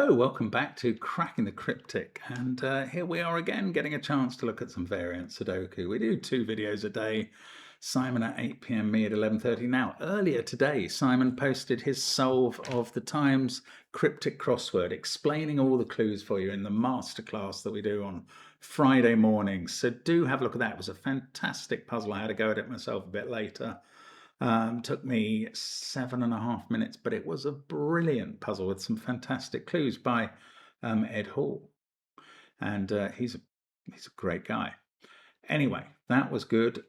Hello, welcome back to Cracking the Cryptic, and here we are again getting a chance to look at some variant Sudoku. We do 2 videos a day, Simon at 8 p.m, me at 11:30. Now, earlier today, Simon posted his solve of the Times cryptic crossword, explaining all the clues for you in the masterclass that we do on Friday mornings. So do have a look at that. It was a fantastic puzzle. I had to go at it myself a bit later. Took me 7.5 minutes, but it was a brilliant puzzle with some fantastic clues by Ed Hall, and he's a great guy. Anyway, that was good.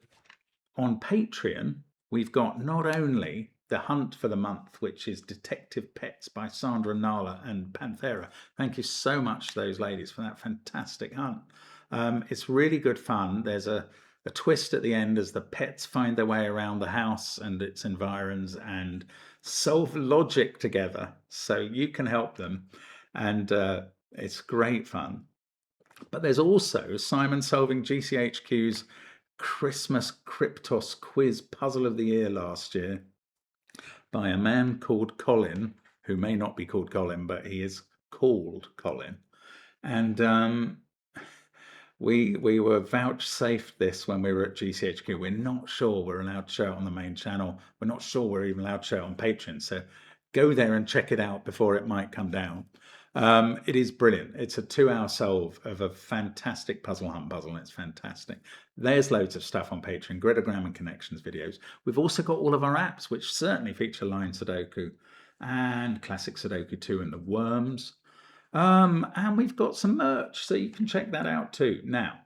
On Patreon, we've got not only the hunt for the month, which is Detective Pets by Sandra Nala and Panthera. Thank you so much to those ladies for that fantastic hunt. It's really good fun. There's a twist at the end as the pets find their way around the house and its environs and solve logic together, so you can help them, and it's great fun. But there's also Simon solving GCHQ's Christmas Kryptos quiz puzzle of the year last year by a man called Colin, who may not be called Colin, but he is called Colin. And we were vouchsafed this when we were at GCHQ. We're not sure we're allowed to show it on the main channel. We're not sure we're even allowed to show it on Patreon. So go there and check it out before it might come down. It is brilliant. It's a 2-hour solve of a fantastic puzzle hunt puzzle, and it's fantastic. There's loads of stuff on Patreon, Gridogram and Connections videos. We've also got all of our apps, which certainly feature Line Sudoku and Classic Sudoku 2 and the Worms. And we've got some merch, so you can check that out too. Now,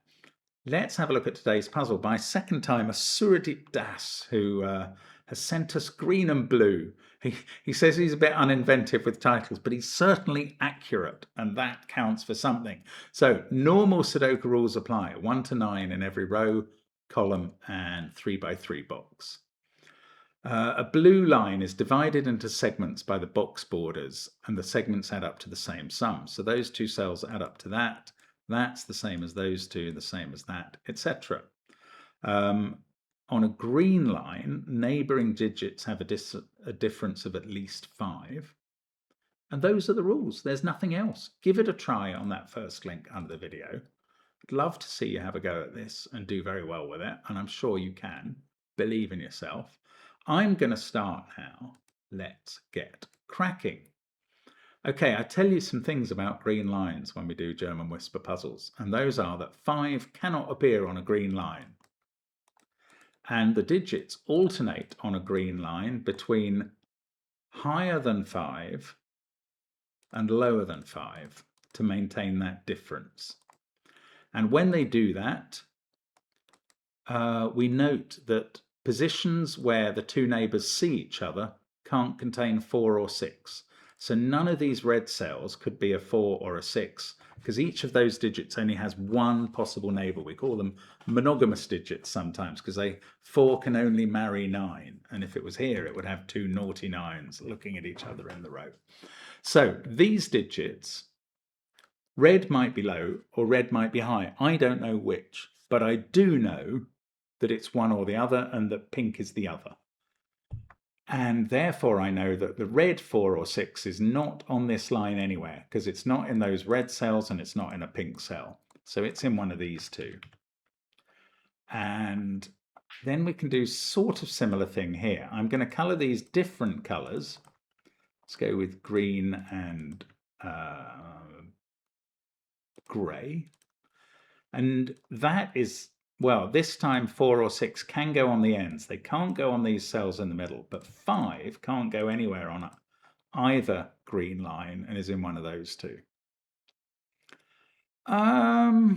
let's have a look at today's puzzle by second timer Suradip Das, who has sent us green and blue. He says he's a bit uninventive with titles, but he's certainly accurate, and that counts for something. So normal Sudoku rules apply, 1 to 9 in every row, column, and 3x3 box. A blue line is divided into segments by the box borders, and the segments add up to the same sum. So those 2 cells add up to that. That's the same as those 2, the same as that, etc. On a green line, neighbouring digits have a difference of at least 5. And those are the rules. There's nothing else. Give it a try on that first link under the video. I'd love to see you have a go at this and do very well with it, and I'm sure you can. Believe in yourself. I'm going to start now. Let's get cracking. Okay, I tell you some things about green lines when we do German Whisper puzzles, and those are that 5 cannot appear on a green line. And the digits alternate on a green line between higher than 5 and lower than 5 to maintain that difference. And when they do that, we note that positions where the 2 neighbours see each other can't contain 4 or 6. So none of these red cells could be a 4 or a 6, because each of those digits only has one possible neighbour. We call them monogamous digits sometimes, because 4 can only marry 9. And if it was here, it would have 2 naughty 9s looking at each other in the row. So these digits, red might be low or red might be high. I don't know which, but I do know that it's one or the other, and that pink is the other. And therefore I know that the red 4 or 6 is not on this line anywhere, because it's not in those red cells and it's not in a pink cell. So it's in one of these 2. And then we can do sort of similar thing here. I'm going to colour these different colours. Let's go with green and grey. And that is, well, this time 4 or 6 can go on the ends. They can't go on these cells in the middle, but 5 can't go anywhere on either green line and is in one of those 2. Now,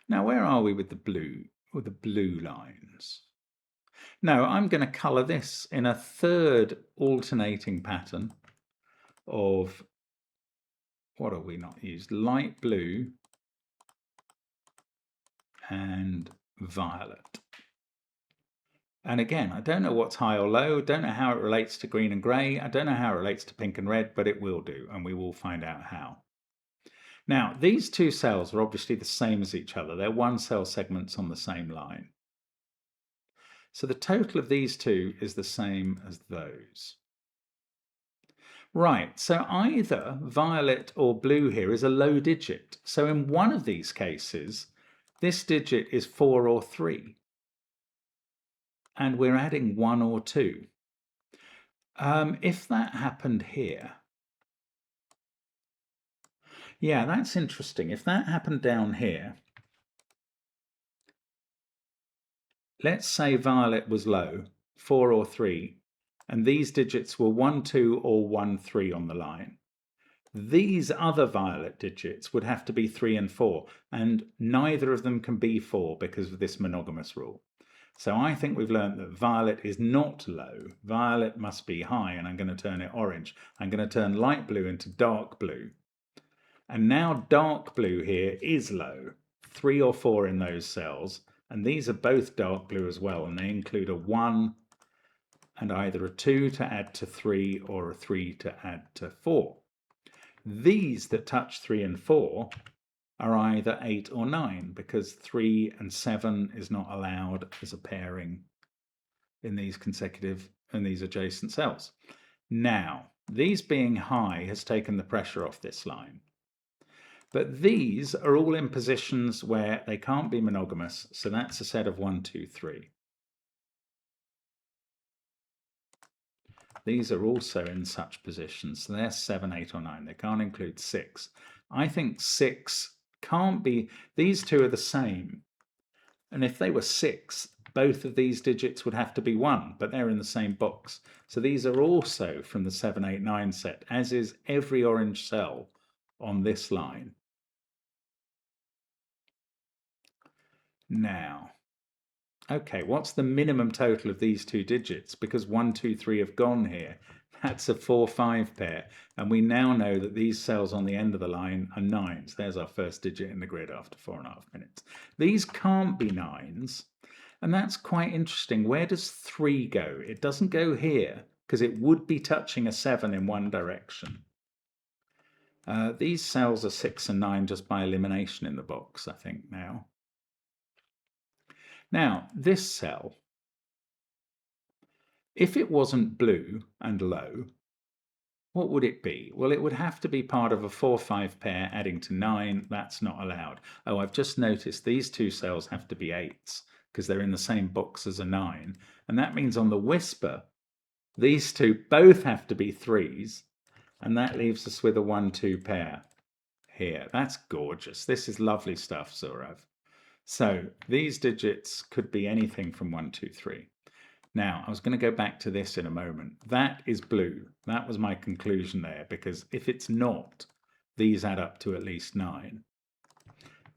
where are we with the blue lines? No, I'm going to colour this in a third alternating pattern of, what have we not used? Light blue and violet. And again, I don't know what's high or low, don't know how it relates to green and grey, I don't know how it relates to pink and red, but it will do, and we will find out how. Now, these 2 cells are obviously the same as each other. They're 1 cell segments on the same line. So the total of these 2 is the same as those. Right, so either violet or blue here is a low digit. So in one of these cases, this digit is 4 or 3. And we're adding 1 or 2. If that happened here, yeah, that's interesting. If that happened down here, let's say violet was low, 4 or 3, and these digits were 1, 2 or 1, 3 on the line. These other violet digits would have to be 3 and 4, and neither of them can be 4 because of this monogamous rule. So I think we've learned that violet is not low. Violet must be high, and I'm going to turn it orange. I'm going to turn light blue into dark blue. And now dark blue here is low, 3 or 4 in those cells, and these are both dark blue as well, and they include a 1 and either a 2 to add to 3 or a 3 to add to 4. These that touch 3 and 4 are either 8 or 9, because 3 and 7 is not allowed as a pairing in these consecutive and these adjacent cells. Now, these being high has taken the pressure off this line. But these are all in positions where they can't be monogamous, so that's a set of 1, 2, 3. These are also in such positions, so they're 7, 8 or 9. They can't include 6. I think 6 can't be, these two are the same. And if they were 6, both of these digits would have to be 1, but they're in the same box. So these are also from the 7, 8, 9 set, as is every orange cell on this line. Now, okay, what's the minimum total of these two digits? Because 1, 2, 3 have gone here. That's a 4, 5 pair. And we now know that these cells on the end of the line are 9s. There's our first digit in the grid after 4.5 minutes. These can't be 9s. And that's quite interesting. Where does 3 go? It doesn't go here, because it would be touching a 7 in one direction. These cells are 6 and 9 just by elimination in the box, I think, now. Now, this cell, if it wasn't blue and low, what would it be? Well, it would have to be part of a 4, 5 pair adding to 9. That's not allowed. Oh, I've just noticed these two cells have to be 8s because they're in the same box as a 9. And that means on the whisper, these two both have to be 3s. And that leaves us with a 1, 2 pair here. That's gorgeous. This is lovely stuff, Zorav. So these digits could be anything from 1, 2, 3. Now, I was going to go back to this in a moment. That is blue. That was my conclusion there, because if it's not, these add up to at least 9.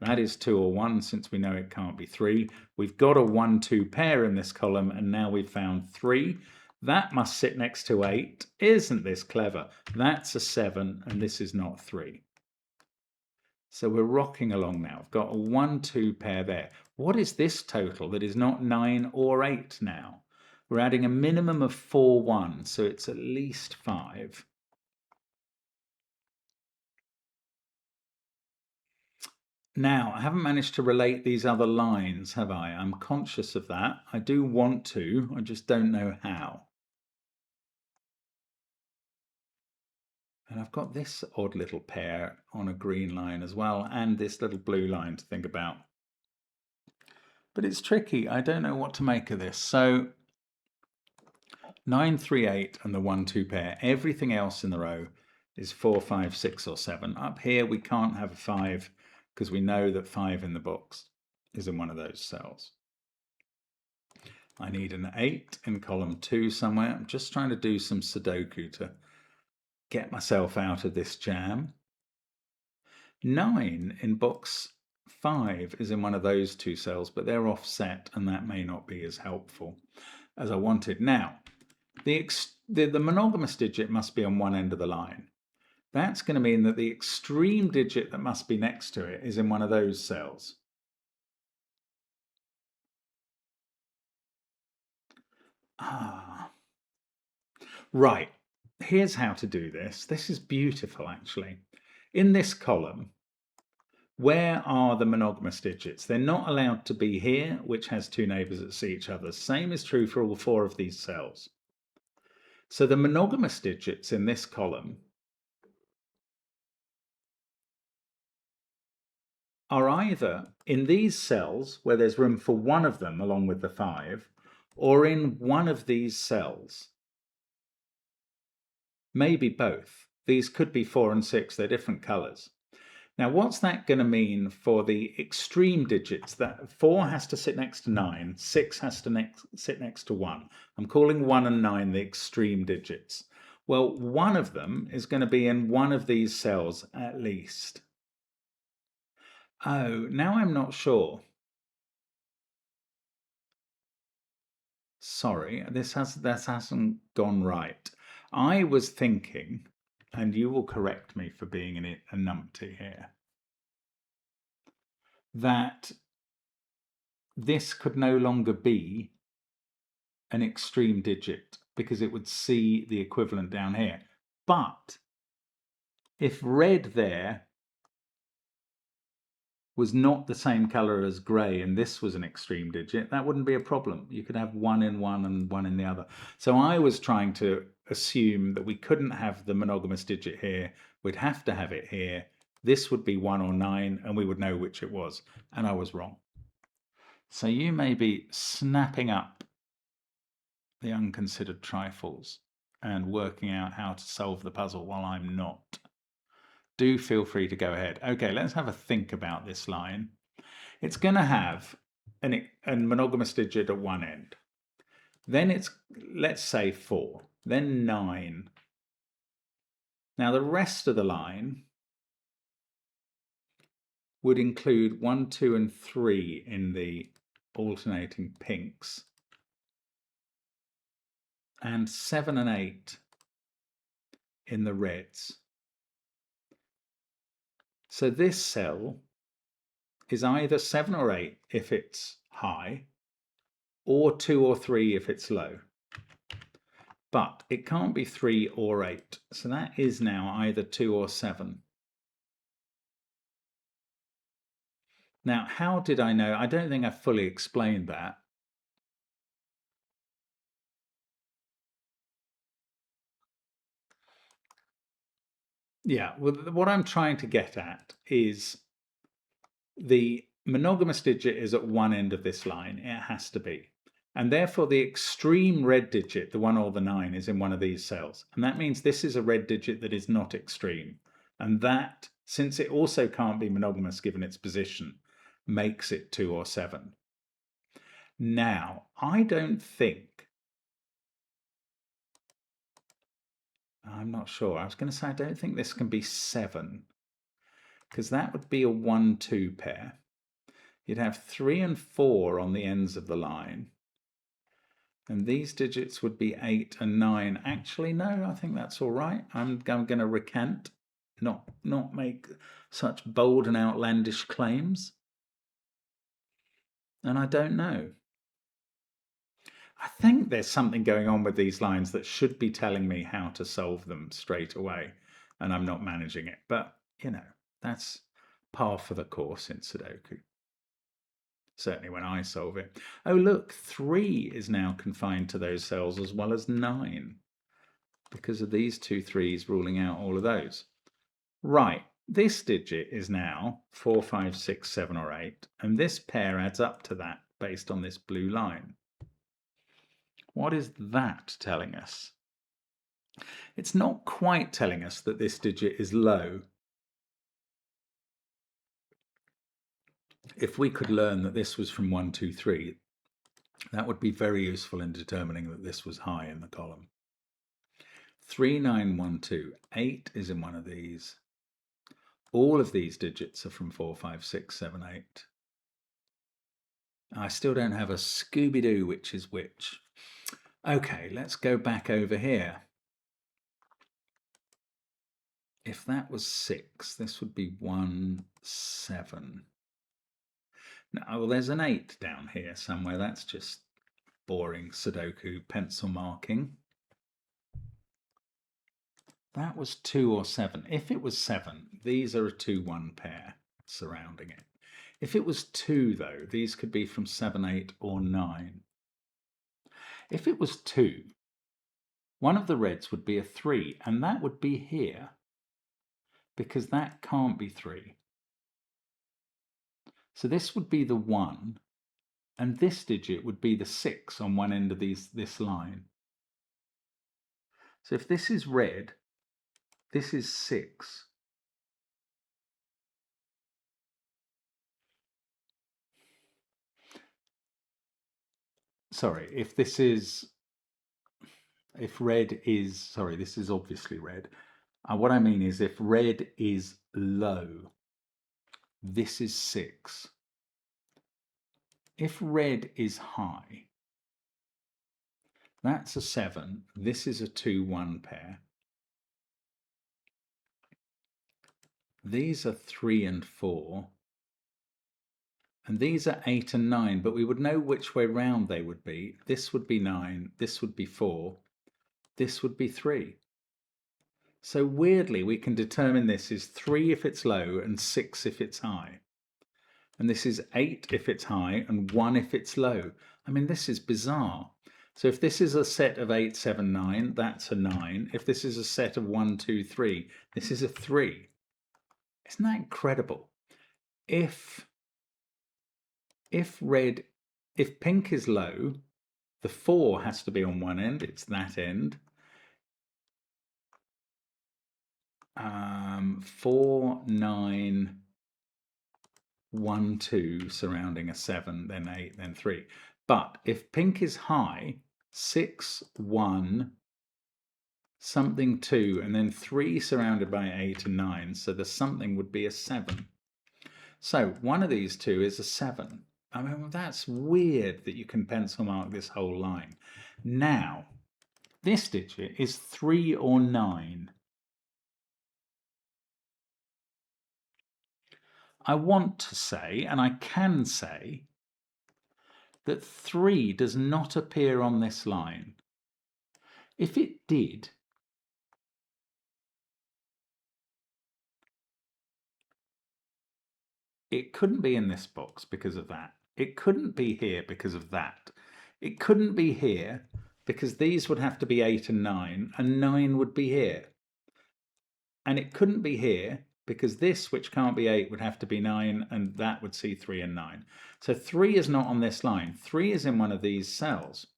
That is 2 or 1, since we know it can't be 3. We've got a 1, 2 pair in this column, and now we've found 3. That must sit next to 8. Isn't this clever? That's a 7, and this is not 3. So we're rocking along now. I've got a 1, 2 pair there. What is this total that is not 9 or 8 now? We're adding a minimum of 4, 1, so it's at least 5. Now, I haven't managed to relate these other lines, have I? I'm conscious of that. I do want to, I just don't know how. And I've got this odd little pair on a green line as well, and this little blue line to think about. But it's tricky. I don't know what to make of this. So 9, 3, 8 and the 1, 2 pair. Everything else in the row is 4, 5, 6 or 7. Up here we can't have a 5 because we know that 5 in the box is in one of those cells. I need an 8 in column 2 somewhere. I'm just trying to do some Sudoku to get myself out of this jam. 9 in box 5 is in one of those two cells, but they're offset, and that may not be as helpful as I wanted. Now, the monogamous digit must be on one end of the line. That's going to mean that the extreme digit that must be next to it is in one of those cells. Right. Here's how to do this. This is beautiful, actually. In this column, where are the monogamous digits? They're not allowed to be here, which has two neighbours that see each other. Same is true for all 4 of these cells. So the monogamous digits in this column are either in these cells where there's room for one of them along with the 5, or in one of these cells. Maybe both. These could be 4 and 6, they're different colours. Now what's that going to mean for the extreme digits? That 4 has to sit next to 9, 6 has to sit next to 1. I'm calling 1 and 9 the extreme digits. Well, one of them is going to be in one of these cells at least. Oh, now I'm not sure. Sorry, this hasn't gone right. I was thinking, and you will correct me for being a numpty here, that this could no longer be an extreme digit because it would see the equivalent down here. But if red there was not the same color as gray and this was an extreme digit, that wouldn't be a problem. You could have 1 in one and 1 in the other. So I was trying to assume that we couldn't have the monogamous digit here. We'd have to have it here. This would be 1 or 9 and we would know which it was. And I was wrong. So you may be snapping up the unconsidered trifles and working out how to solve the puzzle while I'm not. Do feel free to go ahead. Okay, let's have a think about this line. It's going to have a monogamous digit at one end. Then it's, let's say 4, then 9. Now the rest of the line would include 1, 2, and 3 in the alternating pinks, and 7 and 8 in the reds. So this cell is either 7 or 8 if it's high, or 2 or 3 if it's low. But it can't be 3 or 8. So that is now either 2 or 7. Now, how did I know? I don't think I fully explained that. Yeah, well, what I'm trying to get at is the monogamous digit is at one end of this line. It has to be. And therefore, the extreme red digit, the 1 or the 9, is in one of these cells. And that means this is a red digit that is not extreme. And that, since it also can't be monogamous given its position, makes it 2 or 7. Now, I don't think, I'm not sure. I was going to say I don't think this can be 7, because that would be a 1-2 pair. You'd have 3 and 4 on the ends of the line. And these digits would be 8 and 9. Actually, no, I think that's all right. I'm going to recant, not make such bold and outlandish claims. And I don't know. I think there's something going on with these lines that should be telling me how to solve them straight away, and I'm not managing it. But, you know, that's par for the course in Sudoku. Certainly when I solve it. Oh, look, 3 is now confined to those cells as well as 9, because of these 2 3s ruling out all of those. Right, this digit is now 4, 5, 6, 7, or 8, and this pair adds up to that based on this blue line. What is that telling us? It's not quite telling us that this digit is low. If we could learn that this was from 1, 2, 3, that would be very useful in determining that this was high in the column. 3, 9, 1, 2. 8 is in one of these. All of these digits are from 4, 5, 6, 7, 8. I still don't have a Scooby-Doo which is which. Okay, let's go back over here. If that was 6, this would be 1, 7. Now, well, there's an 8 down here somewhere. That's just boring Sudoku pencil marking. That was 2 or 7. If it was 7, these are a 2, 1 pair surrounding it. If it was 2, though, these could be from 7, 8, or 9. If it was 2, One of the reds would be a 3, and that would be here, because that can't be 3. So this would be the 1, and this digit would be the 6 on one end of this line. So if this is red, this is 6. Sorry, if red is, sorry, this is obviously red. What I mean is if red is low, this is 6. If red is high, that's a 7. This is a 2-1 pair. These are 3 and 4. And these are 8 and 9, but we would know which way round they would be. This would be 9, this would be 4, this would be 3. So weirdly, we can determine this is 3 if it's low and 6 if it's high. And this is 8 if it's high and 1 if it's low. I mean, this is bizarre. So if this is a set of 8, 7, 9, that's a 9. If this is a set of 1, 2, 3, this is a 3. Isn't that incredible? If pink is low, the 4 has to be on one end, it's that end. 4, 9, 1, 2 surrounding a 7, then 8, then 3. But if pink is high, 6, 1, something 2, and then 3 surrounded by 8 and 9, so the something would be a 7. So one of these two is a 7. I mean, that's weird that you can pencil mark this whole line. Now, this digit is 3 or 9. I want to say, and I can say, that 3 does not appear on this line. If it did, it couldn't be in this box because of that. It couldn't be here because of that. It couldn't be here because these would have to be 8 and 9 would be here. And it couldn't be here because this, which can't be 8, would have to be 9, and that would see 3 and 9. So 3 is not on this line. 3 is in one of these cells.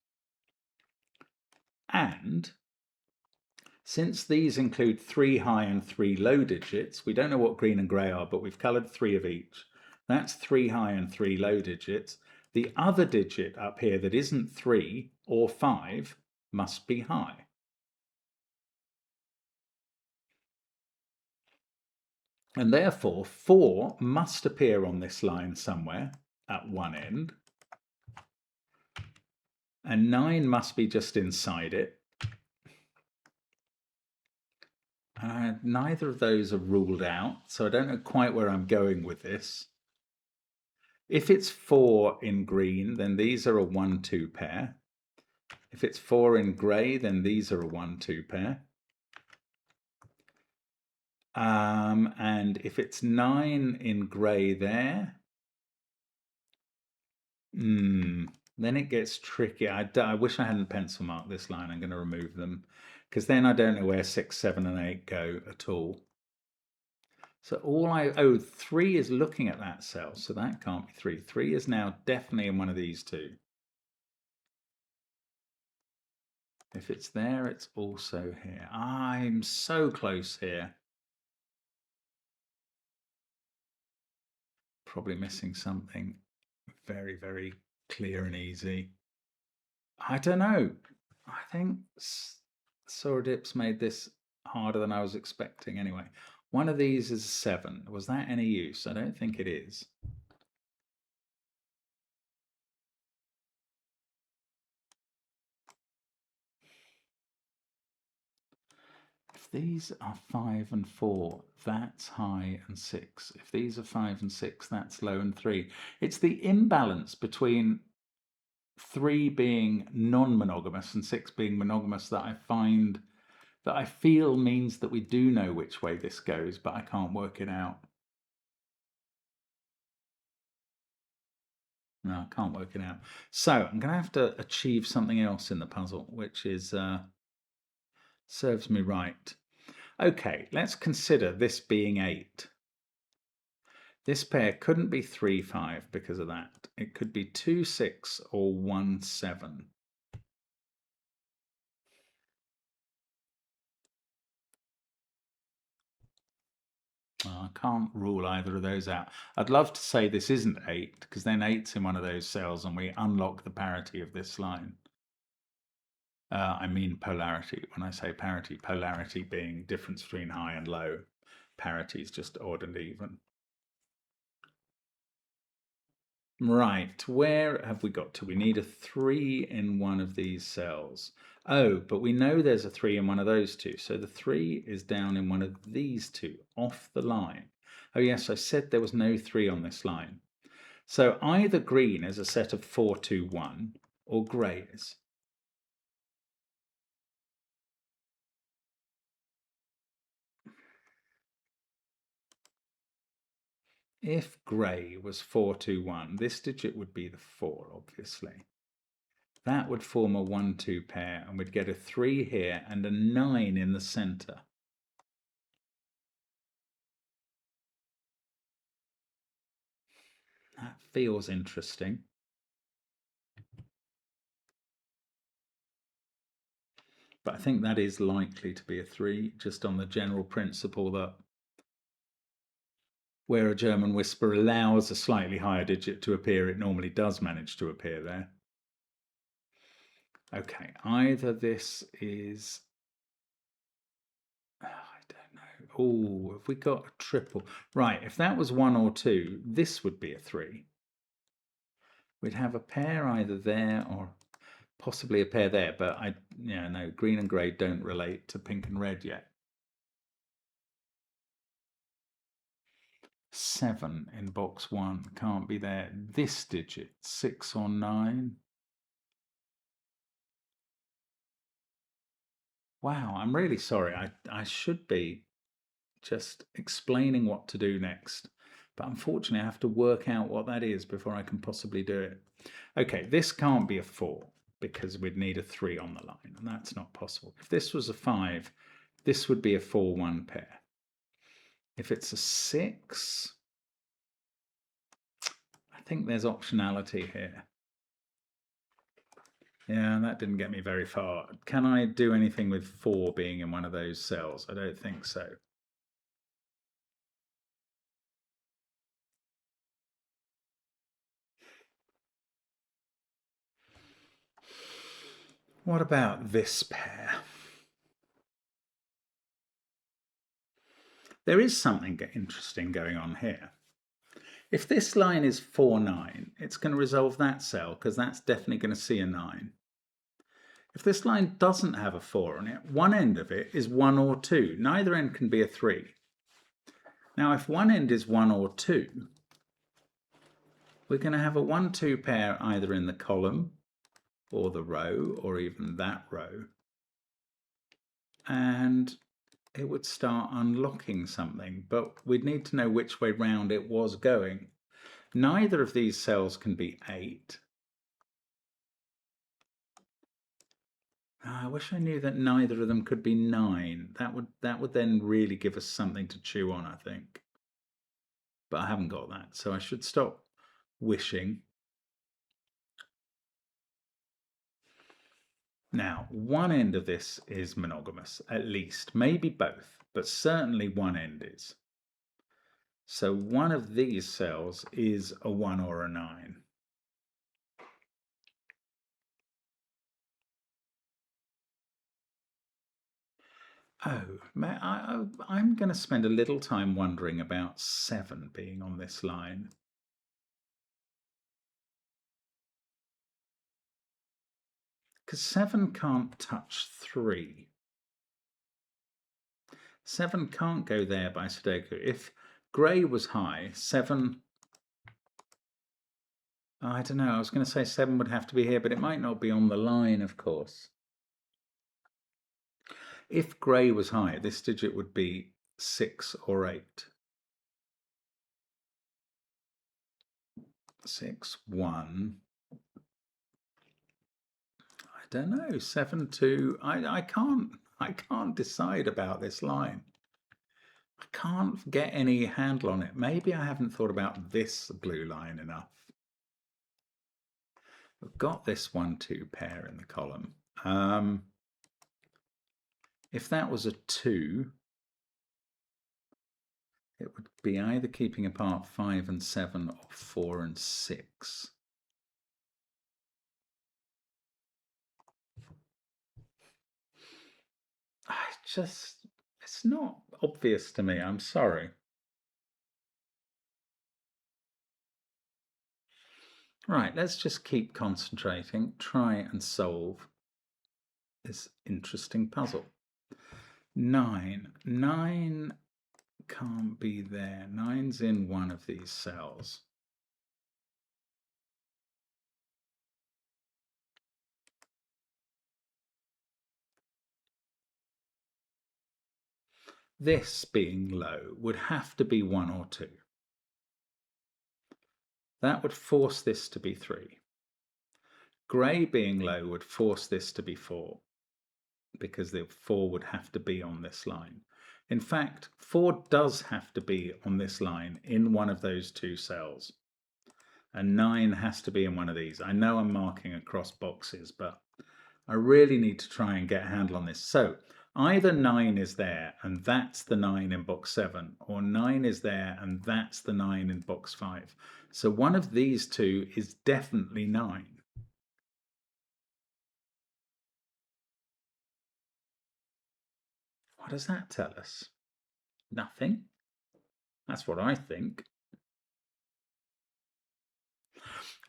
And since these include 3 high and 3 low digits, we don't know what green and grey are, but we've coloured 3 of each. That's 3 high and 3 low digits. The other digit up here that isn't 3 or 5 must be high. And therefore 4 must appear on this line somewhere at one end, and 9 must be just inside it. Neither of those are ruled out, so I don't know quite where I'm going with this. If it's 4 in green, then these are a 1-2 pair. If it's 4 in grey, then these are a 1-2 pair. And if it's 9 in grey there, then it gets tricky. I wish I hadn't pencil marked this line. I'm going to remove them because then I don't know where 6, 7 and 8 go at all. So 3 is looking at that cell, so that can't be 3. 3 is now definitely in one of these two. If it's there, it's also here. I'm so close here. Probably missing something very, very clear and easy. I don't know. I think Soradips made this harder than I was expecting anyway. One of these is 7. Was that any use? I don't think it is. If these are 5 and 4, that's high and 6. If these are 5 and 6, that's low and 3. It's the imbalance between 3 being non-monogamous and 6 being monogamous that I feel means that we do know which way this goes, but I can't work it out. No, I can't work it out. So I'm going to have to achieve something else in the puzzle, which is Serves me right. Okay, let's consider this being 8. This pair couldn't be 3, 5 because of that. It could be 2, 6 or 1, 7. I can't rule either of those out. I'd love to say this isn't 8, because then 8's in one of those cells and we unlock the parity of this line. I mean polarity. When I say parity, polarity being difference between high and low. Parity is just odd and even. Right, where have we got to? We need a 3 in one of these cells. Oh, but we know there's a 3 in one of those two. So the 3 is down in one of these two, off the line. Oh yes, I said there was no 3 on this line. So either green is a set of 4, 2, 1, or grey is. If grey was 4, 2, 1, this digit would be the 4, obviously. That would form a 1, 2 pair, and we'd get a 3 here and a 9 in the centre. That feels interesting. But I think that is likely to be a 3, just on the general principle that where a German whisper allows a slightly higher digit to appear, it normally does manage to appear there. Okay, either this is... I don't know. Oh, have we got a triple? Right, if that was 1 or 2, this would be a 3. We'd have a pair either there or possibly a pair there, but no, green and grey don't relate to pink and red yet. 7 in box 1 can't be there. This digit, 6 or 9. Wow, I'm really sorry. I should be just explaining what to do next. But unfortunately, I have to work out what that is before I can possibly do it. Okay, this can't be a 4 because we'd need a 3 on the line, and that's not possible. If this was a 5, this would be a 4-1 pair. If it's a 6, I think there's optionality here. Yeah, that didn't get me very far. Can I do anything with 4 being in one of those cells? I don't think so. What about this pair? There is something interesting going on here. If this line is 4, 9, it's going to resolve that cell because that's definitely going to see a 9. If this line doesn't have a 4 on it, one end of it is 1 or 2. Neither end can be a 3. Now, if one end is 1 or 2, we're going to have a 1, 2 pair either in the column or the row or even that row. And it would start unlocking something, but we'd need to know which way round it was going. Neither of these cells can be 8. I wish I knew that neither of them could be 9. That would then really give us something to chew on, I think. But I haven't got that, so I should stop wishing. Now, one end of this is monogamous, at least. Maybe both, but certainly one end is. So one of these cells is a 1 or a 9. Oh, I'm going to spend a little time wondering about 7 being on this line. Because 7 can't touch 3. 7 can't go there by Sudoku. If grey was high, 7... I don't know, I was going to say 7 would have to be here, but it might not be on the line, of course. If grey was high, this digit would be 6 or 8. 6, 1. I don't know, 7, 2. I can't I can't decide about this line. I can't get any handle on it. Maybe I haven't thought about this blue line enough. We've got this 1-2 pair in the column. If that was a 2, it would be either keeping apart 5 and 7 or 4 and 6. It's not obvious to me, I'm sorry. Right, let's just keep concentrating, try and solve this interesting puzzle. 9 can't be there. 9's in one of these cells. This being low would have to be 1 or 2. That would force this to be 3. Grey being low would force this to be 4, because the 4 would have to be on this line. In fact, 4 does have to be on this line in one of those 2 cells. And 9 has to be in one of these. I know I'm marking across boxes, but I really need to try and get a handle on this. So either 9 is there and that's the 9 in box 7, or 9 is there and that's the 9 in box 5. So one of these 2 is definitely 9. What does that tell us? Nothing. That's what I think.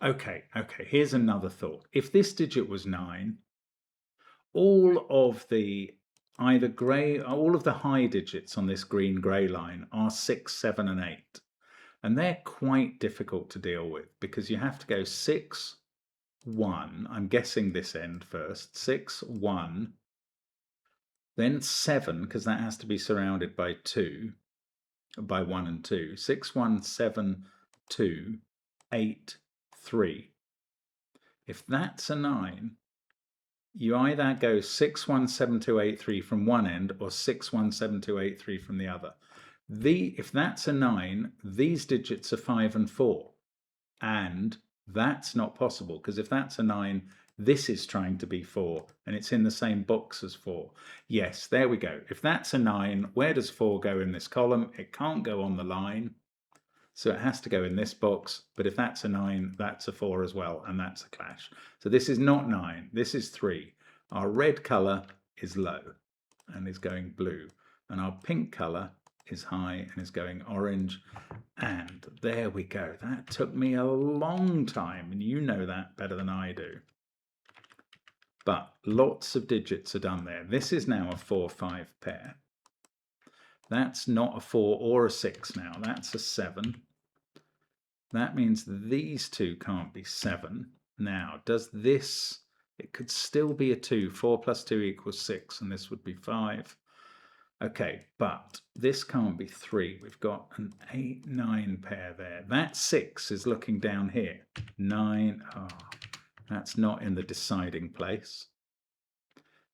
Okay, here's another thought. If this digit was 9, all of the all of the high digits on this green-grey line are 6, 7, and 8. And they're quite difficult to deal with because you have to go 6, 1. I'm guessing this end first. 6, 1. Then 7, because that has to be surrounded by 2, by 1 and 2. 6, 1, 7, 2, 8, 3. If that's a 9, you either go 6, 1, 7, 2, 8, 3 from one end or 6, 1, 7, 2, 8, 3 from the other. If that's a 9, these digits are 5 and 4. And that's not possible, because if that's a 9, this is trying to be 4, and it's in the same box as 4. Yes, there we go. If that's a 9, where does 4 go in this column? It can't go on the line, so it has to go in this box. But if that's a 9, that's a 4 as well, and that's a clash. So this is not 9, this is 3. Our red colour is low and is going blue, and our pink colour is high and is going orange. And there we go. That took me a long time, and you know that better than I do. But lots of digits are done there. This is now a 4-5 pair. That's not a 4 or a 6 now. That's a 7. That means these 2 can't be 7. Now, does this... It could still be a 2. 4 plus 2 equals 6, and this would be 5. Okay, but this can't be 3. We've got an 8, 9 pair there. That 6 is looking down here. 9, that's not in the deciding place.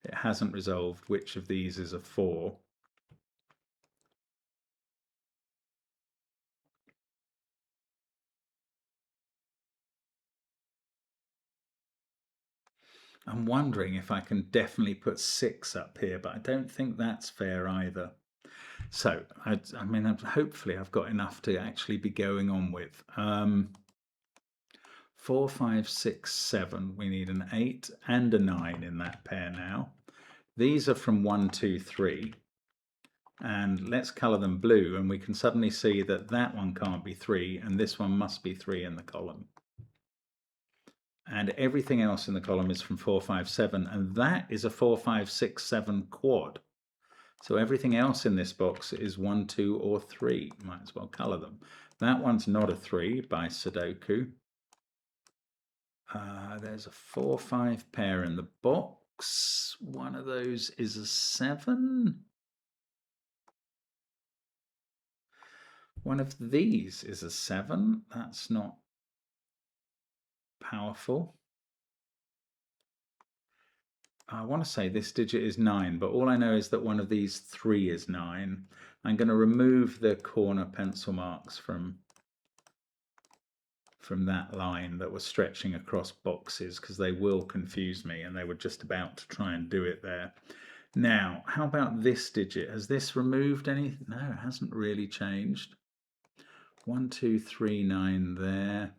It hasn't resolved which of these is a 4. I'm wondering if I can definitely put 6 up here, but I don't think that's fair either. So, I mean, hopefully I've got enough to actually be going on with. 4, 5, 6, 7. We need an 8 and a 9 in that pair now. These are from 1, 2, 3. And let's colour them blue, and we can suddenly see that that one can't be 3, and this one must be 3 in the column. And everything else in the column is from 4, 5, 7, and that is a 4, 5, 6, 7 quad. So everything else in this box is 1, 2, or 3. Might as well colour them. That one's not a 3 by Sudoku. There's a 4, 5 pair in the box. One of those is a 7. One of these is a 7. That's not powerful. I want to say this digit is 9, but all I know is that one of these 3 is 9. I'm going to remove the corner pencil marks from that line that was stretching across boxes, because they will confuse me, and they were just about to try and do it there. Now, how about this digit? Has this removed anything? No, it hasn't really changed. 1, 2, 3, 9 there.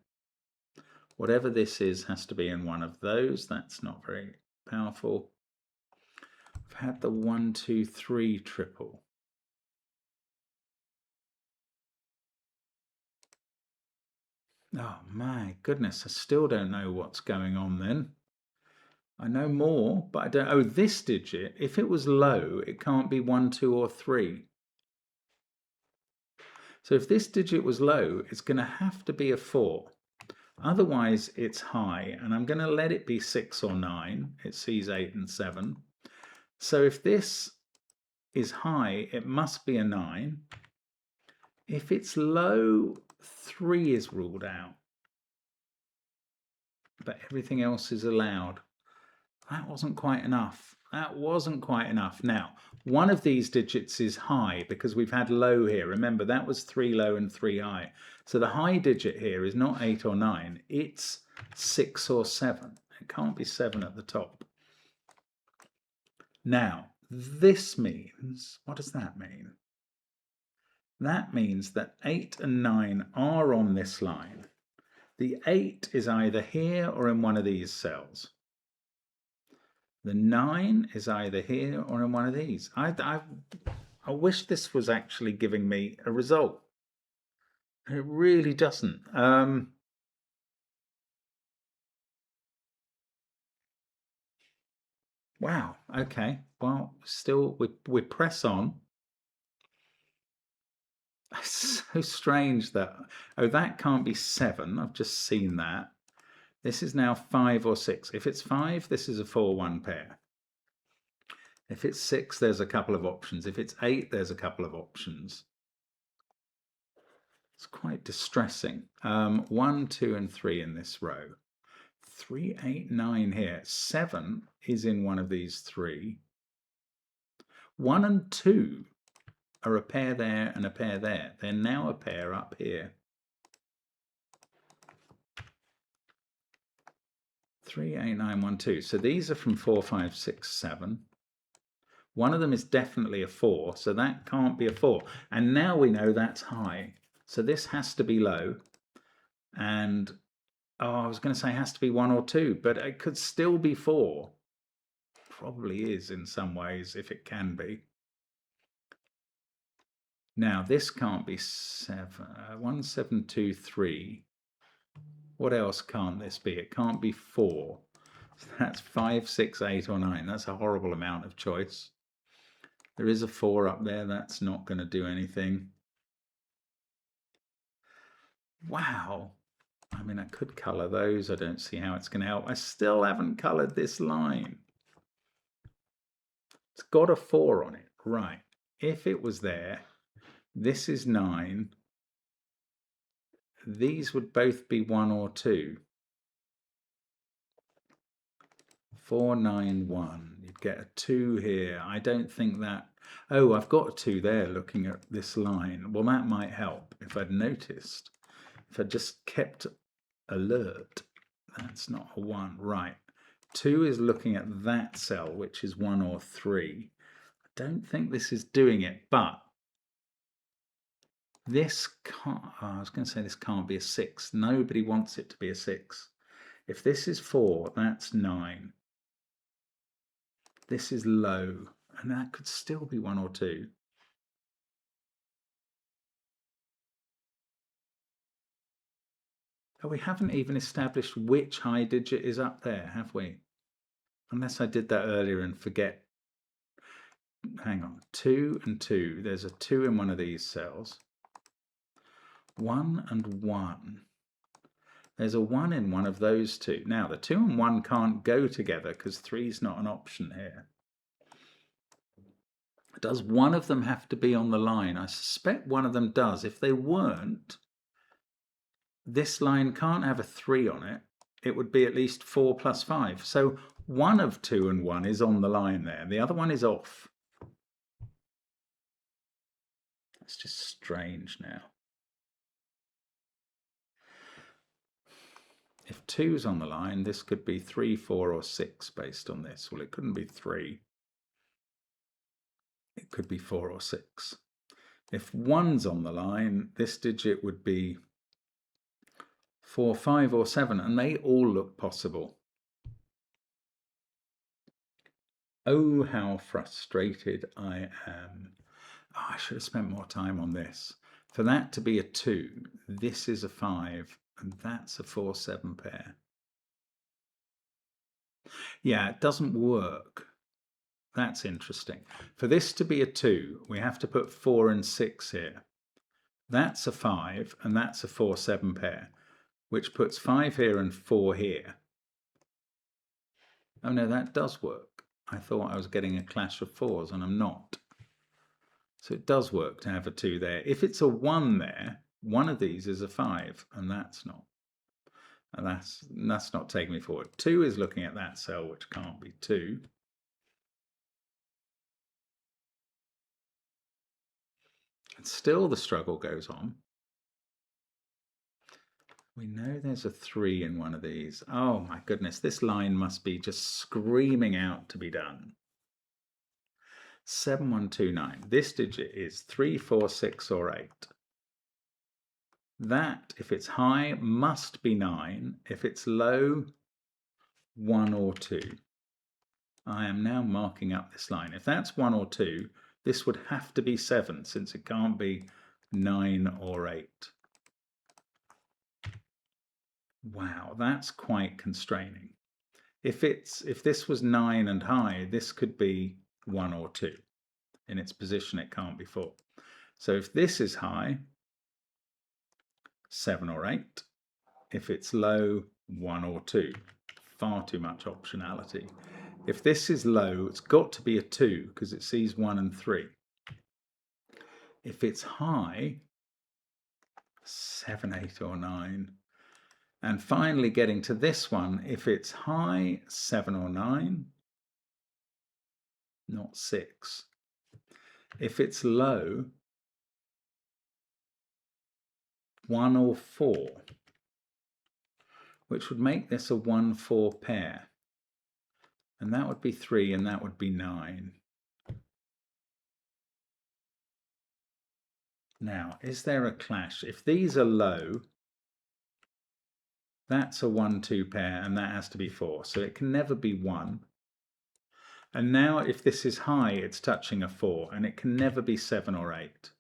Whatever this is has to be in one of those. That's not very powerful. I've had the 1, 2, 3 triple. Oh my goodness, I still don't know what's going on then. I know more, but I don't. Oh, this digit, if it was low, it can't be 1, 2, or 3. So if this digit was low, it's going to have to be a 4. Otherwise, it's high, and I'm going to let it be 6 or 9. It sees 8 and 7. So if this is high, it must be a 9. If it's low, 3 is ruled out, but everything else is allowed. That wasn't quite enough. That wasn't quite enough. Now, one of these digits is high because we've had low here. Remember, that was 3 low and 3 high. So the high digit here is not 8 or 9. It's 6 or 7. It can't be 7 at the top. Now, this means, what does that mean? That means that 8 and 9 are on this line. The 8 is either here or in one of these cells. The 9 is either here or in one of these. I wish this was actually giving me a result. It really doesn't. Wow. Okay. Well, still, we press on. It's so strange that, oh, that can't be 7. I've just seen that. This is now 5 or 6. If it's 5, this is a 4-1 pair. If it's 6, there's a couple of options. If it's 8, there's a couple of options. It's quite distressing. 1, 2, and 3 in this row. 3, 8, 9 here. 7 is in one of these 3. 1 and 2 are a pair there and a pair there. They're now a pair up here. 3, 8, 9, 1, 2. So these are from 4, 5, 6, 7. One of them is definitely a 4, so that can't be a 4. And now we know that's high. So this has to be low. And, oh, I was going to say it has to be 1 or 2, but it could still be 4. Probably is in some ways, if it can be. Now, this can't be 7. 1, 7, 2, 3. What else can't this be? It can't be 4. That's 5, 6, 8, or 9. That's a horrible amount of choice. There is a 4 up there. That's not going to do anything. Wow. I mean, I could colour those. I don't see how it's going to help. I still haven't coloured this line. It's got a 4 on it. Right. If it was there, this is 9. These would both be 1 or 2. 4, 9, 1. You'd get a 2 here. I don't think that... Oh, I've got a 2 there looking at this line. Well, that might help if I'd noticed. If I just kept alert. That's not a 1. Right. 2 is looking at that cell, which is 1 or 3. I don't think this is doing it, but this can't... Oh, I was going to say this can't be a 6. Nobody wants it to be a 6. If this is 4, that's 9. This is low, and that could still be 1 or 2. Oh, we haven't even established which high digit is up there, have we? Unless I did that earlier and forget. Hang on, 2 and 2. There's a 2 in one of these cells. 1 and 1. There's a 1 in one of those 2. Now, the 2 and 1 can't go together because 3 is not an option here. Does one of them have to be on the line? I suspect one of them does. If they weren't, this line can't have a 3 on it. It would be at least 4 plus 5. So one of 2 and 1 is on the line there. The other one is off. It's just strange now. If 2's on the line, this could be 3, 4, or 6 based on this. Well, it couldn't be 3. It could be 4 or 6. If 1's on the line, this digit would be 4, 5, or 7, and they all look possible. Oh, how frustrated I am. Oh, I should have spent more time on this. For that to be a 2, this is a 5, and that's a 4, 7 pair. Yeah, it doesn't work. That's interesting. For this to be a 2, we have to put 4 and 6 here. That's a 5, and that's a 4, 7 pair, which puts 5 here and 4 here. Oh no, that does work. I thought I was getting a clash of 4s, and I'm not. So it does work to have a 2 there. If it's a 1 there, one of these is a 5, and that's not. And that's not taking me forward. 2 is looking at that cell, which can't be 2. And still the struggle goes on. We know there's a 3 in one of these. Oh my goodness, this line must be just screaming out to be done. 7129. This digit is 3, 4, 6, or 8. That, if it's high, must be 9. If it's low, 1 or 2. I am now marking up this line. If that's 1 or 2, this would have to be 7, since it can't be 9 or 8. Wow, that's quite constraining. If this was 9 and high, this could be 1 or 2. In its position, it can't be 4. So if this is high, 7 or 8. If it's low, 1 or 2. Far too much optionality. If this is low, it's got to be a 2 because it sees 1 and 3. If it's high, 7, 8, or 9. And finally getting to this one, if it's high, 7 or 9, not 6. If it's low, 1 or 4, which would make this a 1, 4 pair. And that would be 3, and that would be 9. Now, is there a clash? If these are low, that's a 1, 2 pair, and that has to be 4. So it can never be 1. And now if this is high, it's touching a 4, and it can never be 7 or 8.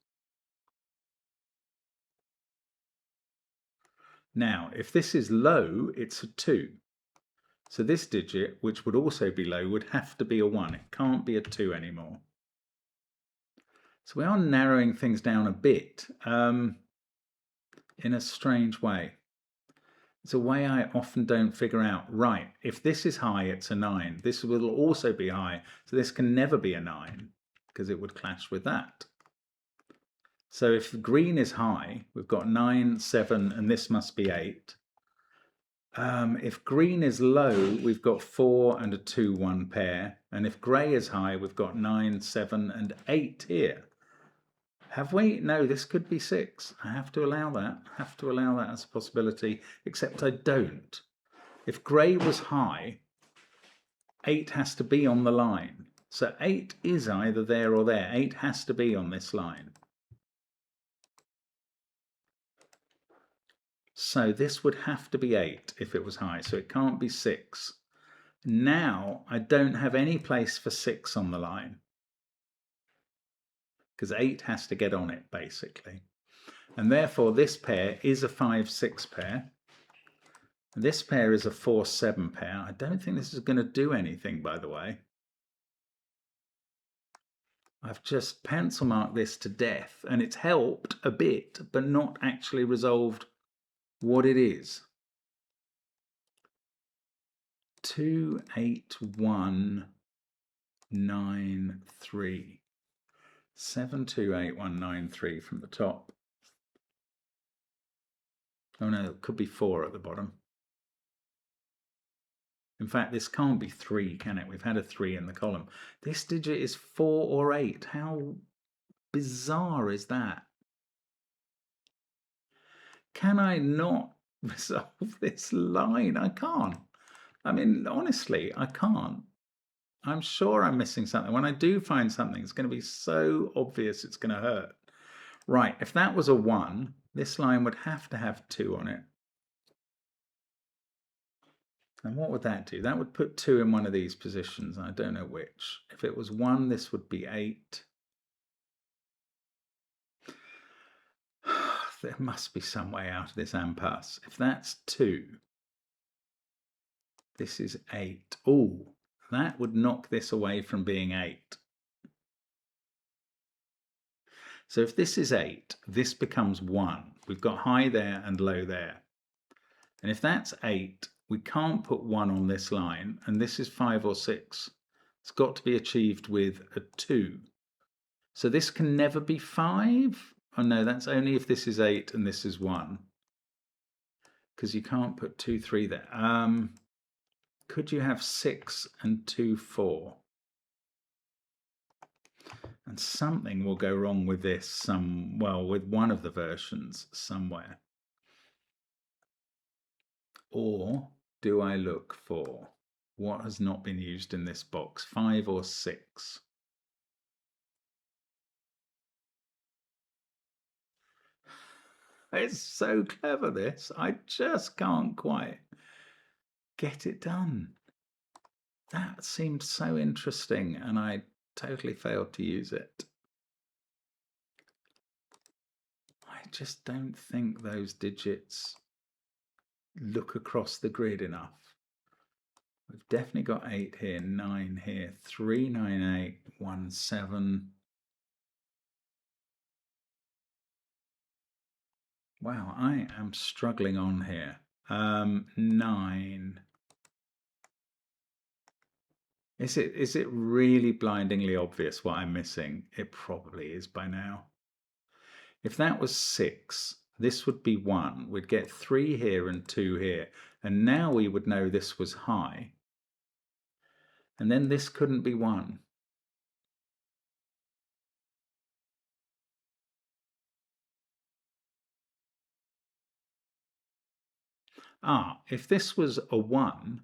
Now, if this is low, it's a 2. So this digit, which would also be low, would have to be a 1. It can't be a 2 anymore. So we are narrowing things down a bit in a strange way. It's a way I often don't figure out. Right, if this is high, it's a 9. This will also be high, so this can never be a 9 because it would clash with that. So if green is high, we've got 9, 7, and this must be 8. If green is low, we've got 4 and a 2, 1 pair. And if grey is high, we've got 9, 7, and 8 here. Have we? No, this could be 6. I have to allow that. I have to allow that as a possibility, except I don't. If grey was high, 8 has to be on the line. So 8 is either there or there. 8 has to be on this line. So this would have to be 8 if it was high, so it can't be 6. Now I don't have any place for 6 on the line, because 8 has to get on it, basically. And therefore this pair is a 5, 6 pair. This pair is a 4, 7 pair. I don't think this is going to do anything, by the way. I've just pencil marked this to death, and it's helped a bit, but not actually resolved what it is. 2, 8, 1, 9, 3. 7, 2, 8, 1, 9, 3 from the top. Oh no, it could be 4 at the bottom. In fact, this can't be 3, can it? We've had a 3 in the column. This digit is 4 or 8. How bizarre is that? Can I not resolve this line? I can't. I mean, honestly, I can't. I'm sure I'm missing something. When I do find something, it's going to be so obvious it's going to hurt. Right, if that was a 1, this line would have to have 2 on it. And what would that do? That would put 2 in one of these positions. I don't know which. If it was 1, this would be 8. There must be some way out of this impasse. If that's 2, this is 8. Oh, that would knock this away from being 8. So if this is 8, this becomes 1. We've got high there and low there. And if that's 8, we can't put 1 on this line, and this is 5 or 6. It's got to be achieved with a 2. So this can never be 5? Oh no, that's only if this is 8 and this is 1. Because you can't put 2, 3 there. Could you have 6 and 2, 4? And something will go wrong with this, with one of the versions somewhere. Or do I look for what has not been used in this box, 5 or 6? It's so clever, this. I just can't quite get it done. That seemed so interesting, and I totally failed to use it. I just don't think those digits look across the grid enough. We've definitely got 8 here, 9 here, 3, 9, 8, 1, 7. Wow, I am struggling on here. 9. Is it really blindingly obvious what I'm missing? It probably is by now. If that was 6, this would be 1. We'd get 3 here and 2 here. And now we would know this was high. And then this couldn't be 1. If this was a 1,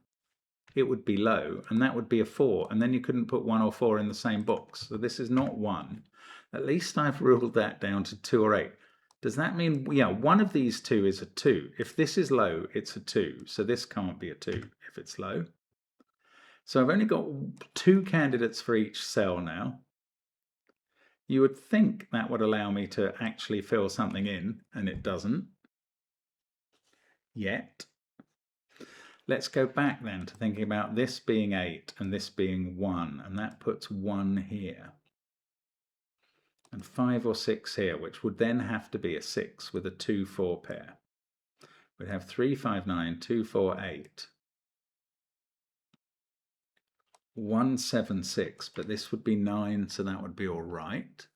it would be low, and that would be a 4, and then you couldn't put 1 or 4 in the same box. So this is not 1. At least I've ruled that down to 2 or 8. Does that mean, yeah, one of these 2 is a 2. If this is low, it's a 2. So this can't be a 2 if it's low. So I've only got 2 candidates for each cell now. You would think that would allow me to actually fill something in, and it doesn't yet. Let's go back then to thinking about this being 8 and this being 1, and that puts 1 here. And 5 or 6 here, which would then have to be a 6 with a 2, 4 pair. We'd have 3, 5, 9, 2, 4, 8. 1, 7, 6, but this would be 9, so that would be all right.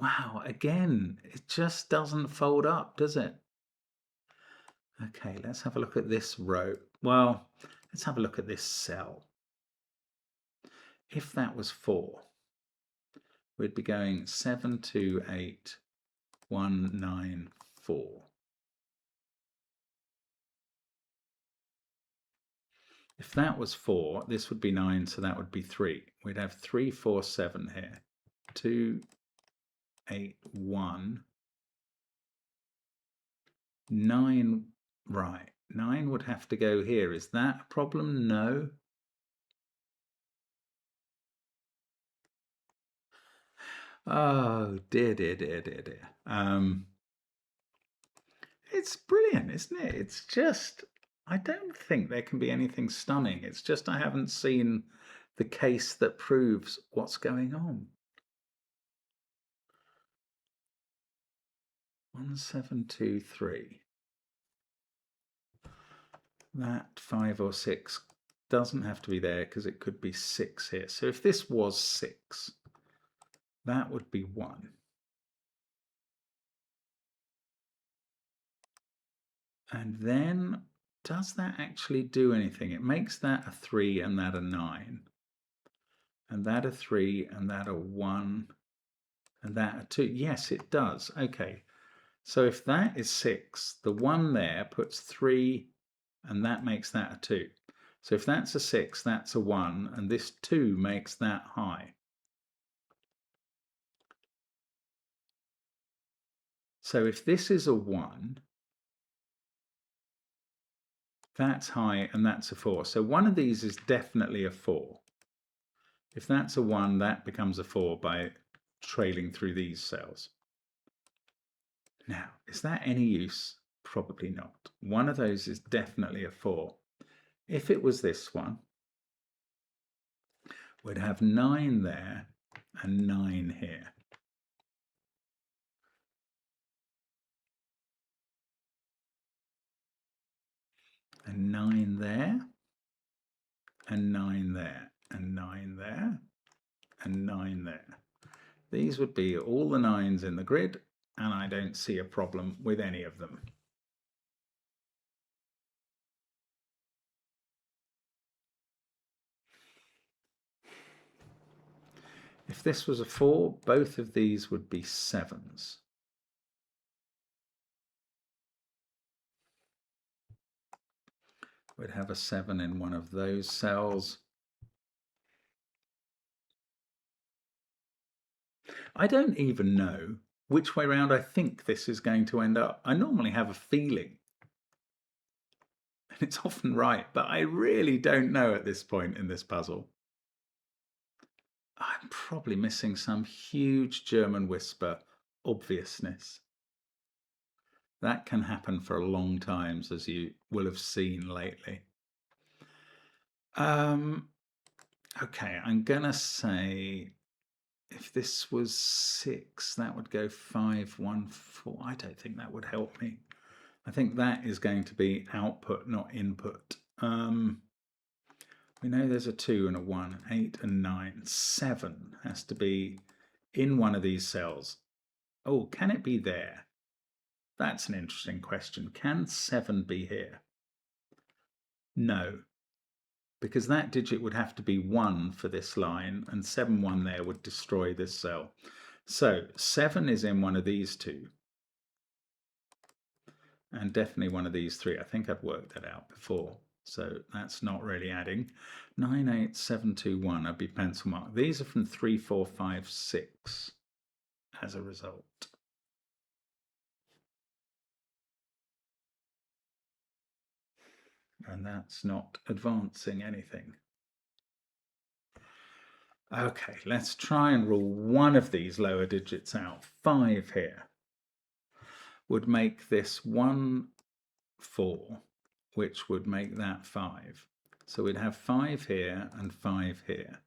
Wow, again, it just doesn't fold up, does it? Okay, let's have a look at this row. Well, let's have a look at this cell. If that was 4, we'd be going 7, 2, 8, 1, 9, 4. If that was 4, this would be 9, so that would be 3. We'd have 3, 4, 7 here. 2, 8, 1. 9, right. 9 would have to go here. Is that a problem? No. Oh, dear, dear, dear, dear, dear. It's brilliant, isn't it? It's just, I don't think there can be anything stunning. It's just I haven't seen the case that proves what's going on. 1, 7, 2, 3. That 5 or 6 doesn't have to be there because it could be 6 here. So if this was 6, that would be 1. And then, does that actually do anything? It makes that a 3 and that a 9. And that a 3 and that a 1 and that a 2. Yes, it does. Okay. So if that is 6, the 1 there puts 3 and that makes that a 2. So if that's a 6, that's a 1, and this 2 makes that high. So if this is a 1, that's high and that's a 4. So one of these is definitely a 4. If that's a 1, that becomes a 4 by trailing through these cells. Now, is that any use? Probably not. One of those is definitely a 4. If it was this one, we'd have 9 there and 9 here. And 9 there, and 9 there, and 9 there, and 9 there. These would be all the 9s in the grid, and I don't see a problem with any of them. If this was a 4, both of these would be 7s. We'd have a 7 in one of those cells. I don't even know which way round I think this is going to end up. I normally have a feeling, and it's often right, but I really don't know at this point in this puzzle. I'm probably missing some huge German whisper obviousness. That can happen for long times, as you will have seen lately. Okay, I'm gonna say if this was 6, that would go 5, 1, 4. I don't think that would help me. I think that is going to be output, not input. We know there's a 2 and a 1, 8 and 9. 7 has to be in one of these cells. Oh, can it be there? That's an interesting question. Can 7 be here? No, because that digit would have to be 1 for this line, and 7, 1 there would destroy this cell. So 7 is in one of these two, and definitely one of these 3. I think I've worked that out before, so that's not really adding. 9, 8, 7, 2, 1, I'd be pencil marked. These are from 3, 4, 5, 6 as a result. And that's not advancing anything. Okay, let's try and rule one of these lower digits out. 5 here would make this 1, 4, which would make that 5. So we'd have 5 here and 5 here.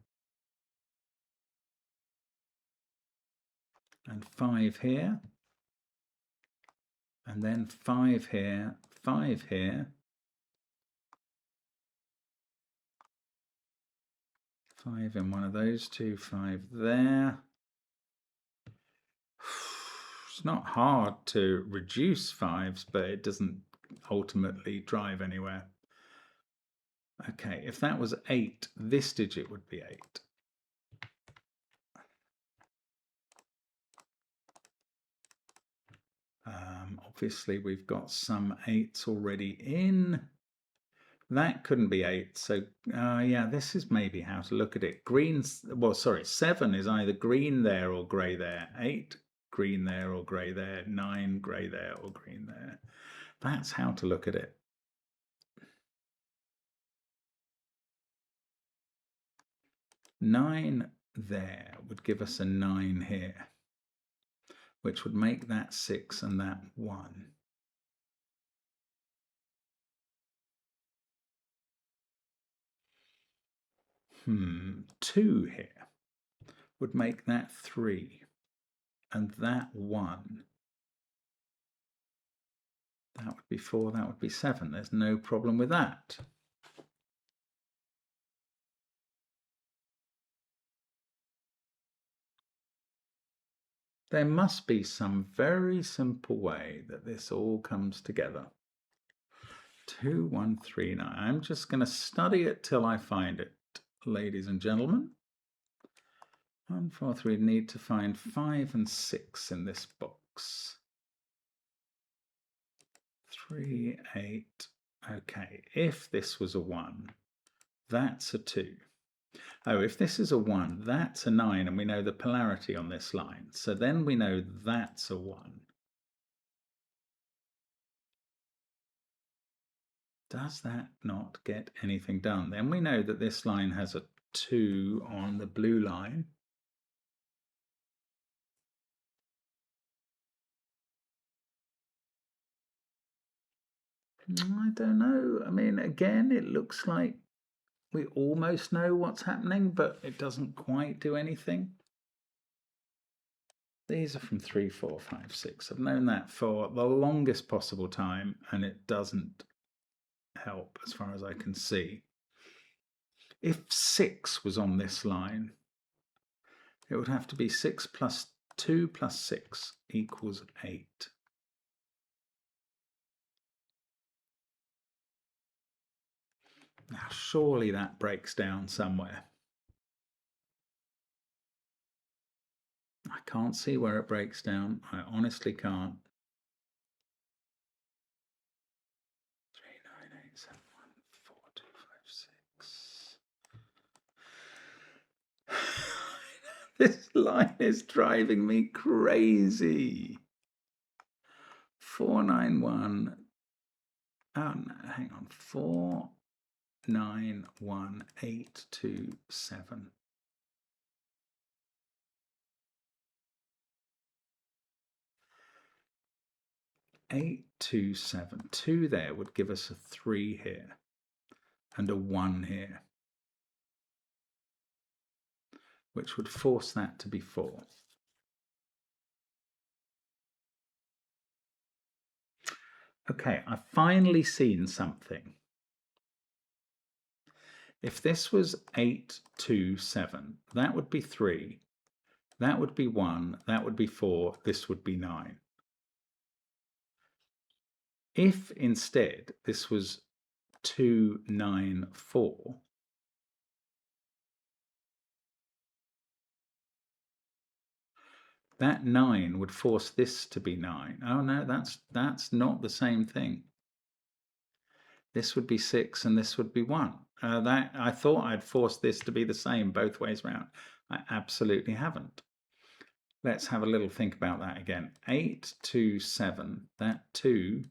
And 5 here. And then 5 here, 5 here. 5 in one of those two, 5 there. It's not hard to reduce 5s, but it doesn't ultimately drive anywhere. Okay, if that was 8, this digit would be 8. Obviously, we've got some 8s already in. That couldn't be 8. So, yeah, this is maybe how to look at it. Well, sorry, 7 is either green there or grey there. 8, green there or grey there. 9, grey there or green there. That's how to look at it. Nine there would give us a 9 here, which would make that 6 and that 1. Two here would make that 3 and that 1. That would be 4, that would be 7. There's no problem with that. There must be some very simple way that this all comes together. 2139. I'm just going to study it till I find it, ladies and gentlemen. 1, 4, 3. Need to find 5 and 6 in this box. 3, 8. Okay, if this was a 1, that's a 2. Oh, if this is a 1, that's a 9, and we know the polarity on this line. So then we know that's a 1. Does that not get anything done? Then we know that this line has a 2 on the blue line. I don't know. I mean, again, it looks like we almost know what's happening, but it doesn't quite do anything. These are from 3, 4, 5, 6. I've known that for the longest possible time, and it doesn't help as far as I can see. If 6 was on this line, it would have to be 6 plus 2 plus 6 equals 8. Now, surely that breaks down somewhere. I can't see where it breaks down. I honestly can't. 3, 9, 8, 7, 1, 4, 2, 5, 6. This line is driving me crazy. 4, 9, 1. Oh, no, hang on. 4, 9, 1, 8, 2, 7. 8, 2, 7. 2 there would give us a 3 here and a 1 here, which would force that to be 4. Okay, I've finally seen something. If this was 8, 2, 7, that would be 3, that would be 1, that would be 4, this would be 9. If instead this was 2, 9, 4, that 9 would force this to be 9. Oh no, that's not the same thing. This would be 6 and this would be 1. That I thought I'd forced this to be the same both ways round. I absolutely haven't. Let's have a little think about that again. 8, 2, 7, that 2,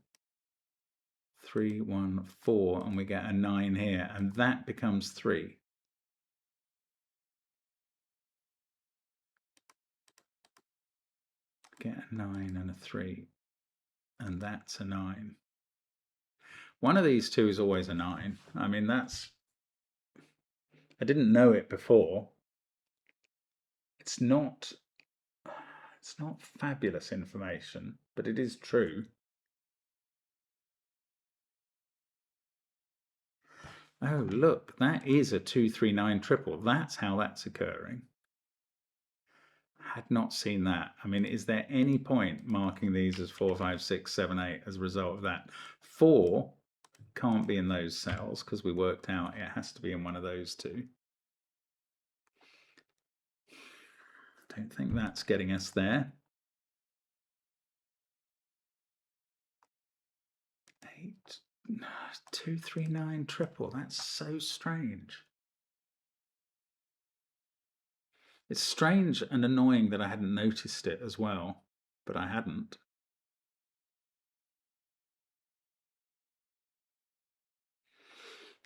3, 1, 4, and we get a 9 here, and that becomes 3. Get a 9 and a 3, and that's a 9. One of these two is always a 9. I mean, that's... I didn't know it before. It's not fabulous information, but it is true. Oh, look, that is a 239 triple. That's how that's occurring. Had not seen that. I mean, is there any point marking these as 4, 5, 6, 7, 8 as a result of that? 4 can't be in those cells because we worked out it has to be in one of those two. Don't think that's getting us there. 8, 239 triple. That's so strange. It's strange and annoying that I hadn't noticed it as well, but I hadn't.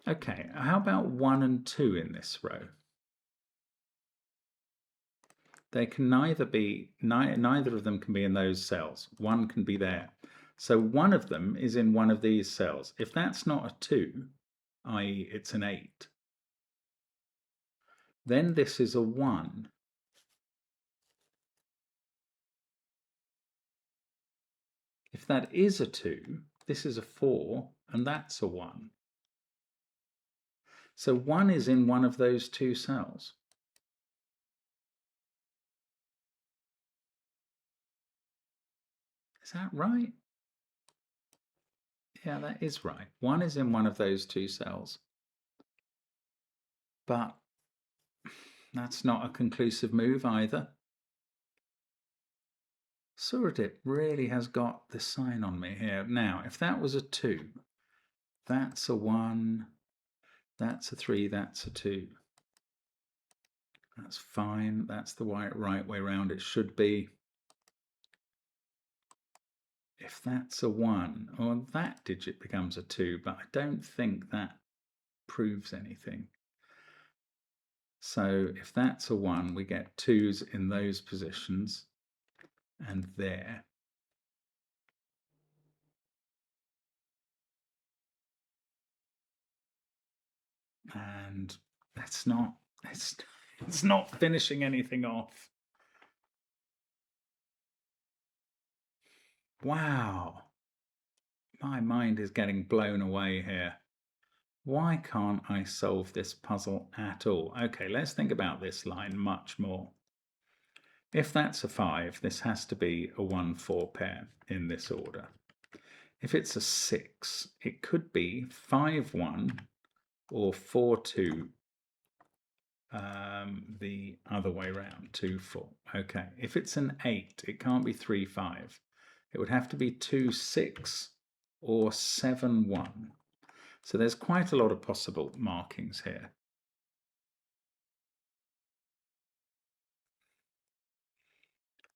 Okay, how about 1 and 2 in this row? They can neither be, neither of them can be in those cells. One can be there. So one of them is in one of these cells. If that's not a 2, i.e. it's an 8, then this is a 1. If that is a 2, this is a 4, and that's a 1. So 1 is in one of those two cells. Is that right? Yeah, that is right. 1 is in one of those 2 cells. But that's not a conclusive move either. Suradip really has got the sign on me here. Now, if that was a 2, that's a 1, that's a 3, that's a 2. That's fine. That's the right way round it should be. If that's a 1, well, that digit becomes a 2, but I don't think that proves anything. So if that's a 1, we get 2s in those positions and there. And it's not finishing anything off. Wow. My mind is getting blown away here. Why can't I solve this puzzle at all? Okay, let's think about this line much more. If that's a 5, this has to be a 1-4 pair in this order. If it's a 6, it could be 5-1 or 4-2, the other way around, 2-4. Okay, if it's an 8, it can't be 3-5. It would have to be 2-6 or 7-1. So there's quite a lot of possible markings here.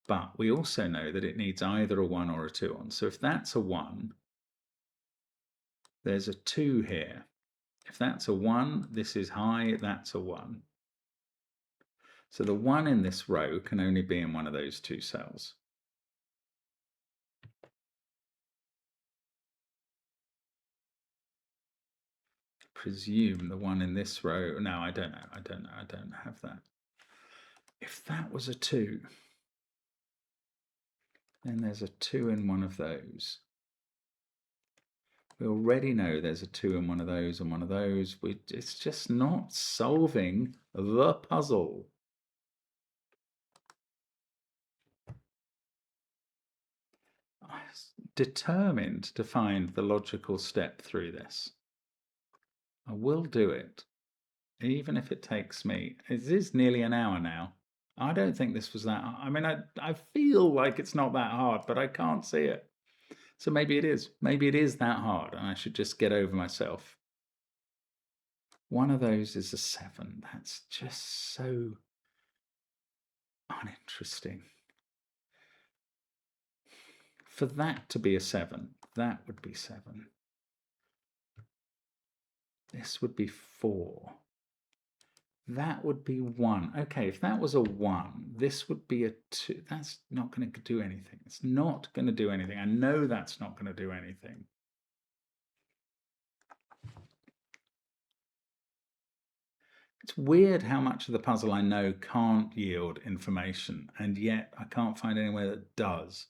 But we also know that it needs either a 1 or a 2 on. So if that's a 1, there's a 2 here. If that's a 1, this is high, that's a 1. So the 1 in this row can only be in one of those 2 cells. Presume the 1 in this row. No, I don't know. I don't have that. If that was a 2, then there's a 2 in one of those. We already know there's a 2 in one of those and one of those. It's just not solving the puzzle. I'm determined to find the logical step through this. I will do it, even if it takes me. It is nearly an hour now. I don't think this was that hard. I mean, I feel like it's not that hard, but I can't see it. So maybe it is. Maybe it is that hard, and I should just get over myself. One of those is a 7. That's just so uninteresting. For that to be a 7, that would be 7. This would be 4. That would be 1. Okay, if that was a 1, this would be a 2. That's not going to do anything. It's not going to do anything. I know that's not going to do anything. It's weird how much of the puzzle I know can't yield information, and yet I can't find anywhere that does.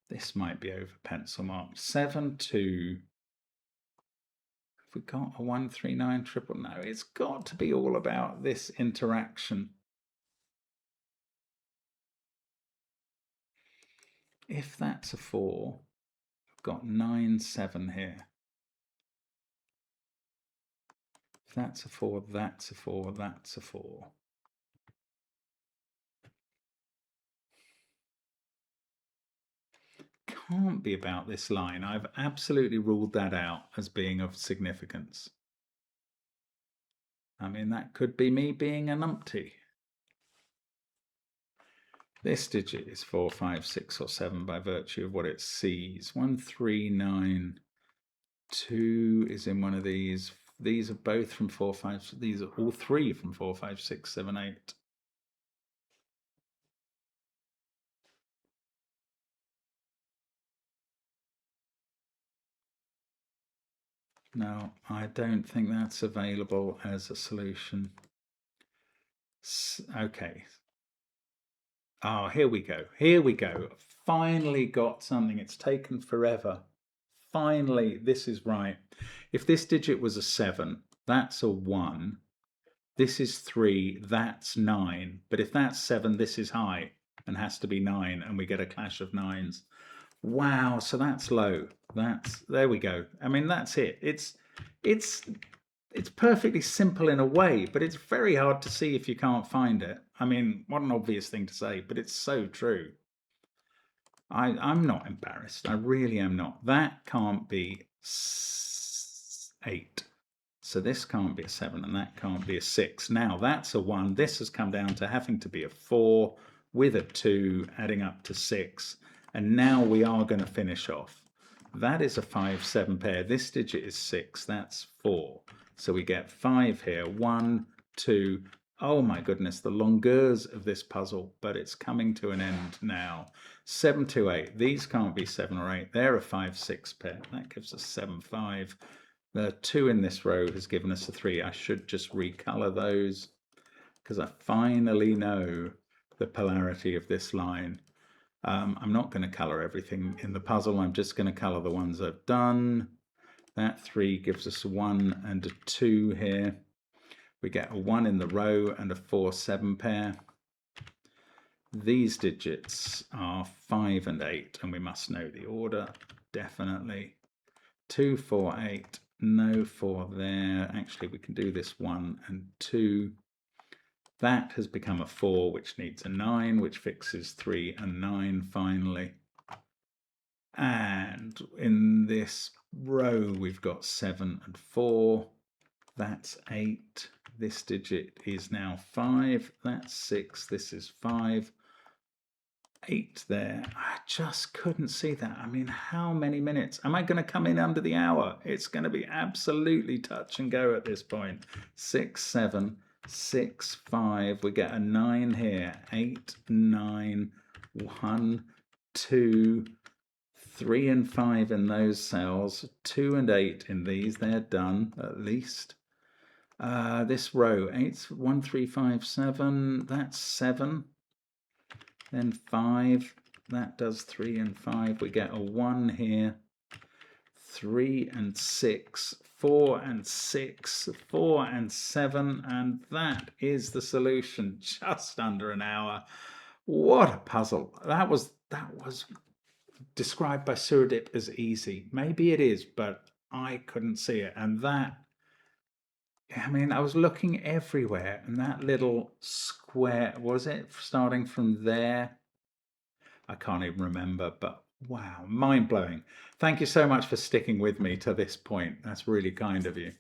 This might be over pencil marked. 7-2. Have we got a 139 triple? No, it's got to be all about this interaction. If that's a 4, I've got 9-7 here. If that's a 4, that's a 4, that's a 4. Can't be about this line. I've absolutely ruled that out as being of significance. I mean, that could be me being a numpty. This digit is 4, 5, 6, or 7 by virtue of what it sees. 1, 3, 9, 2 is in one of these. These are both from 4, 5. These are all 3 from 4, 5, 6, 7, 8. No, I don't think that's available as a solution. Okay. Oh, here we go. Here we go. Finally got something. It's taken forever. Finally, this is right. If this digit was a 7, that's a 1. This is 3, that's 9. But if that's 7, this is high. and has to be 9, and we get a clash of 9s. Wow, so that's low. There we go. I mean, that's it. It's perfectly simple in a way, but it's very hard to see if you can't find it. I mean, what an obvious thing to say, but it's so true. I'm not embarrassed. I really am not. That can't be 8. So this can't be a 7, and that can't be a 6. Now that's a 1. This has come down to having to be a 4 with a 2, adding up to 6. And now we are going to finish off. That is a 5-7 pair. This digit is 6. That's 4. So we get 5 here. 1, 2. Oh my goodness, the longueurs of this puzzle, but it's coming to an end now. 7, 2, 8. These can't be 7 or 8. They're a 5-6 pair. That gives us 7, 5. The 2 in this row has given us a 3. I should just recolor those because I finally know the polarity of this line. I'm not going to color everything in the puzzle. I'm just going to color the ones I've done. That 3 gives us a 1 and a 2 here. We get a 1 in the row and a 4-7 pair. These digits are 5 and 8, and we must know the order, definitely. 2, 4, 8, no 4 there. Actually, we can do this 1 and 2. That has become a 4, which needs a 9, which fixes 3 and 9 finally. And in this row, we've got 7 and 4. That's 8. This digit is now 5. That's 6. This is 5. 8 there. I just couldn't see that. I mean, how many minutes? Am I going to come in under the hour? It's going to be absolutely touch and go at this point. 6, 7, 6, 5. We get a 9 here. 8, 9, 1, 2, 3 and 5 in those cells. 2 and 8 in these. They're done at least. This row, 8, 1, 3, 5, 7. That's 7. Then 5, that does 3 and 5. We get a 1 here. 3 and 6, 4 and 6, 4 and 7, and that is the solution. Just under an hour. What a puzzle. That was described by Sudoku as easy. Maybe it is, but I couldn't see it. And that, I mean, I was looking everywhere, and that little square, was it starting from there? I can't even remember, but wow, mind-blowing. Thank you so much for sticking with me to this point. That's really kind of you.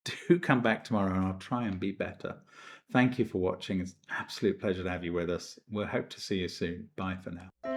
Do come back tomorrow and I'll try and be better. Thank you for watching. It's an absolute pleasure to have you with us. We'll hope to see you soon. Bye for now.